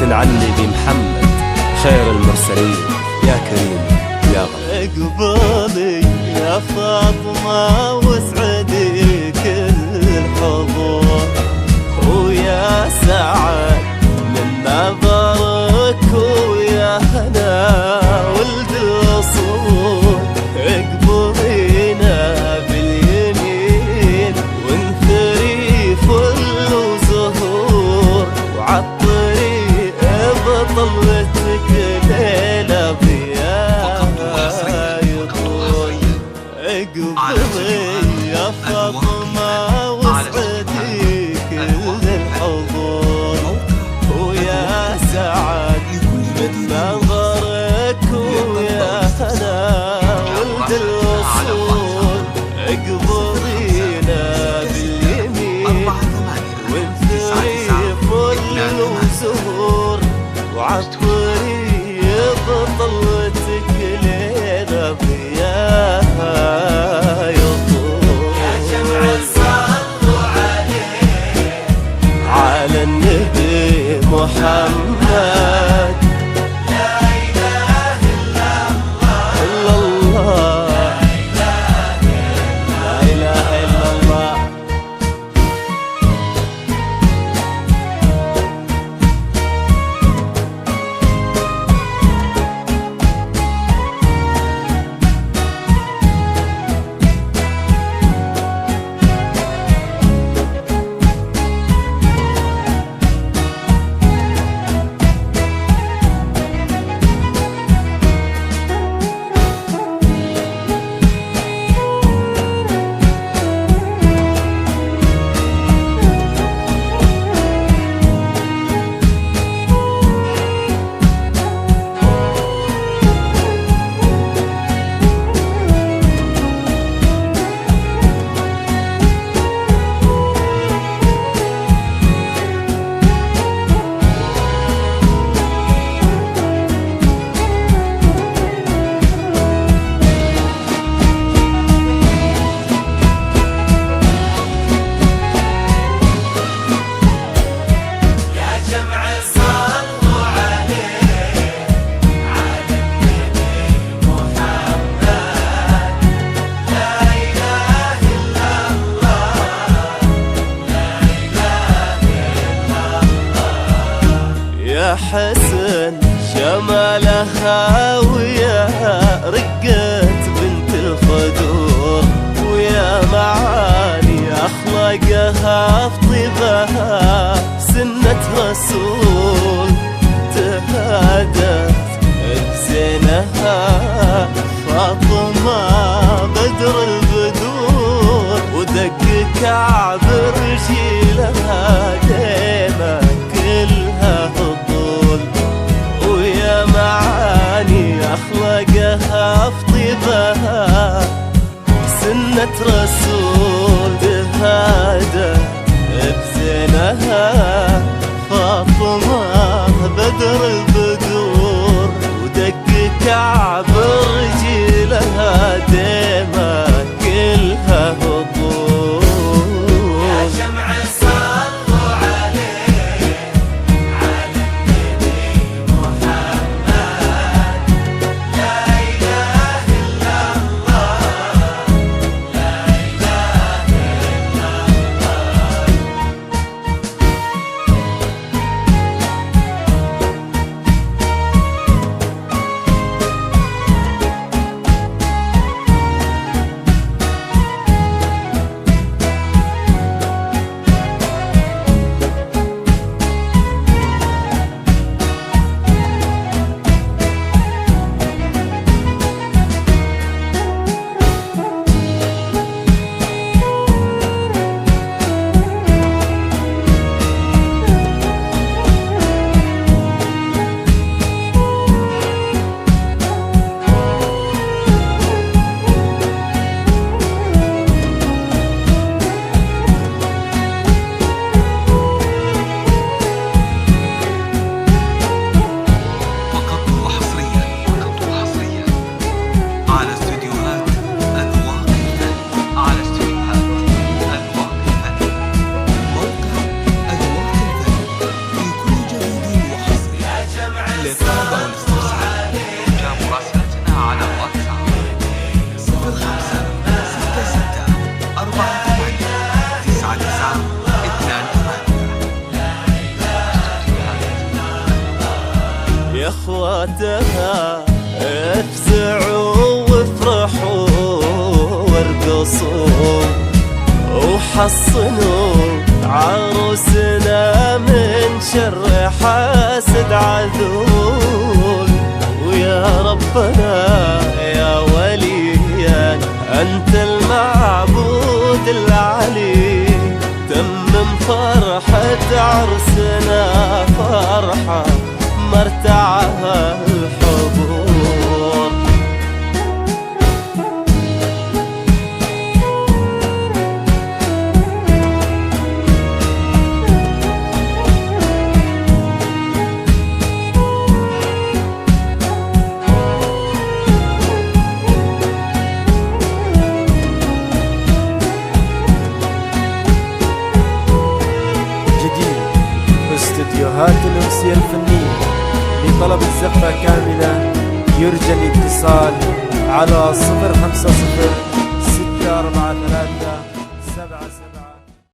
صلاة على النبي محمد خير المرسلين. يا كريم يا غفور. اقبلي يا فاطمة واسعدي كل الحضور، ويا سعد من نظرك ويا هنا ولد الأصول. اقبلينا باليمين وانثري فل وزهور، وعالطريق بطلتك ليلة بيا يطول. اقبلي يا فاطمة واسعدي كل الحضور، ويا سعد من نظرك ويا هنا ولد الأصول. اقبلينا باليمين وانثري فل وزهور، وعالطريق بطلتك ليلة بياها يطول. يا جمع صلوا عليه على النبي محمد. لا إله إلا الله، لا إله إلا الله. يا حسن شمالها ويا رقة بنت الخدور، ويا معاني أخلاقها في طيبها سنة رسول. تهادت بزينها فاطمة بدر البدور، ودق كعب رجيلها ديما كلها هطول. ويا معاني أخلاقها في طيبها سنة رسول. تهادت بزينها فاطمة بدر البدور، ودق كعب رجيلها ديما كلها هطول. يا جمع صلوا عليه على النبي محمد. لا إله إلا الله، لا إله إلا الله. صلاتها افزعوا وافرحوا وارقصوا وحصنوا عروسنا من شر حاسد عذول. ويا ربنا يا وليا أنت المعبود العلي، تمم فرحة عرسنا فرحة مرتعها الحضور. استديوهات الأمسية الفنية لطلب الزفة كاملة يرجى الاتصال على 050 643